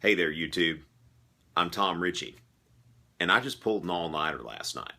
Hey there, YouTube. I'm Tom Ritchie, and I just pulled an all-nighter last night.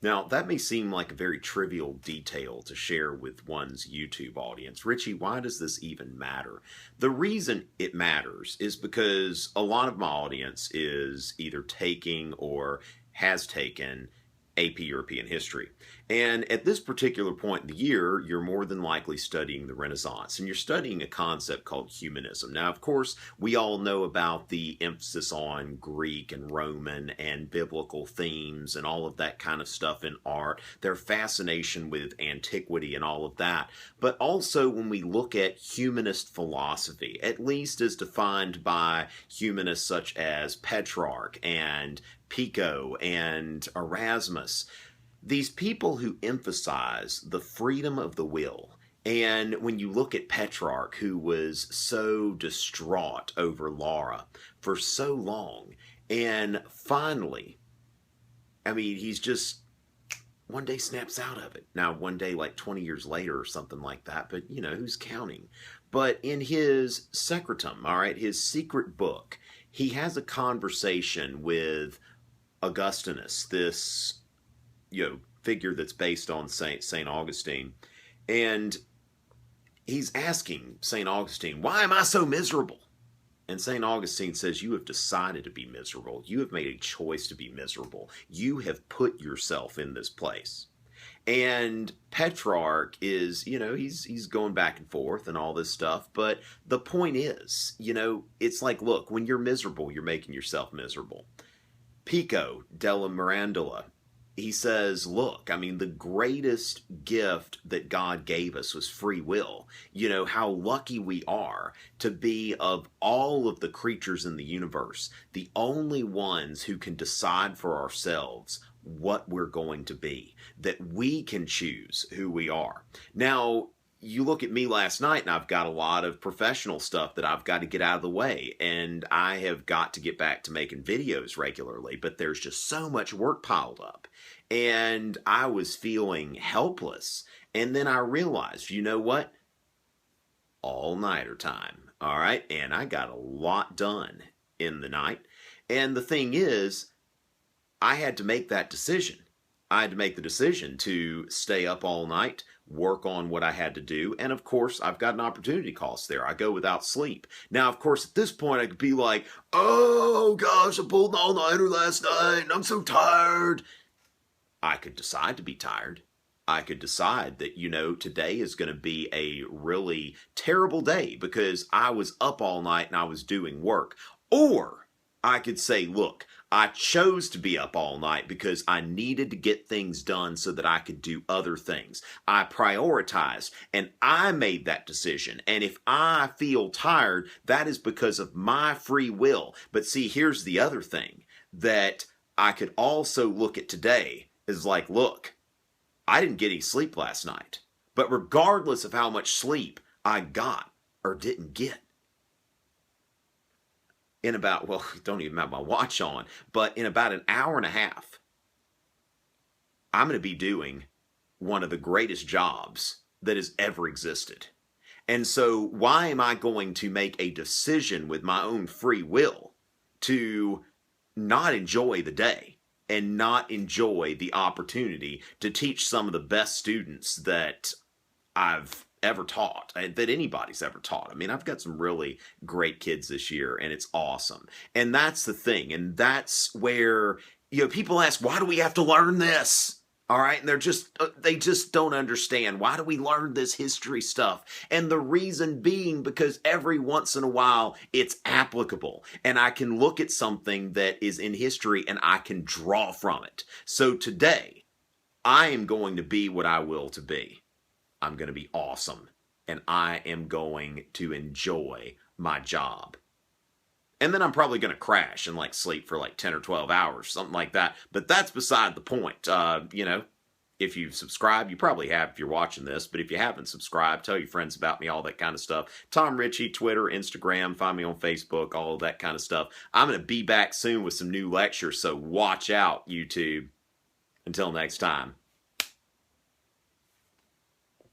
Now, that may seem like a very trivial detail to share with one's YouTube audience. Ritchie, why does this even matter? The reason it matters is because a lot of my audience is either taking or has taken AP European history. And at this particular point in the year, you're more than likely studying the Renaissance, and you're studying a concept called humanism. Now, of course, we all know about the emphasis on Greek and Roman and biblical themes and all of that kind of stuff in art, their fascination with antiquity and all of that. But also when we look at humanist philosophy, at least as defined by humanists such as Petrarch and Pico and Erasmus, these people who emphasize the freedom of the will. And when you look at Petrarch, who was so distraught over Laura for so long, and finally, he's just one day snaps out of it. Now, one day, like 20 years later or something like that, but who's counting? But in his Secretum, all right, his secret book, he has a conversation with Augustinus, this figure that's based on Saint Augustine, and he's asking Saint Augustine, why am I so miserable? And Saint Augustine says, you have decided to be miserable. You have made a choice to be miserable. You have put yourself in this place. And Petrarch is, he's going back and forth and all this stuff. But the point is, it's like, look, when you're miserable, you're making yourself miserable. Pico della Mirandola, he says, look, the greatest gift that God gave us was free will. How lucky we are to be, of all of the creatures in the universe, the only ones who can decide for ourselves what we're going to be, that we can choose who we are. Now, you look at me last night, and I've got a lot of professional stuff that I've got to get out of the way, and I have got to get back to making videos regularly, but there's just so much work piled up, and I was feeling helpless. And then I realized, you know what? All-nighter time, all right? And I got a lot done in the night, and the thing is, I had to make that decision. I had to make the decision to stay up all night, work on what I had to do, and of course, I've got an opportunity cost there. I go without sleep. Now, of course, at this point, I could be like, oh gosh, I pulled an all-nighter last night, and I'm so tired. I could decide to be tired. I could decide that, today is going to be a really terrible day because I was up all night and I was doing work. Or I could say, look, I chose to be up all night because I needed to get things done so that I could do other things. I prioritized, and I made that decision. And if I feel tired, that is because of my free will. But see, here's the other thing that I could also look at today is like, look, I didn't get any sleep last night. But regardless of how much sleep I got or didn't get, in about, well, don't even have my watch on, but in about an hour and a half, I'm going to be doing one of the greatest jobs that has ever existed. And so why am I going to make a decision with my own free will to not enjoy the day and not enjoy the opportunity to teach some of the best students that I've ever taught, that anybody's ever taught? I've got some really great kids this year, and it's awesome. And that's the thing, and that's where, people ask, why do we have to learn this? All right, and they just don't understand. Why do we learn this history stuff? And the reason being because every once in a while it's applicable, and I can look at something that is in history and I can draw from it. So today, I am going to be what I will to be. I'm going to be awesome, and I am going to enjoy my job. And then I'm probably going to crash and sleep for 10 or 12 hours, something like that. But that's beside the point. If you've subscribed, you probably have if you're watching this. But if you haven't subscribed, tell your friends about me, all that kind of stuff. Tom Ritchie, Twitter, Instagram, find me on Facebook, all of that kind of stuff. I'm going to be back soon with some new lectures, so watch out, YouTube. Until next time.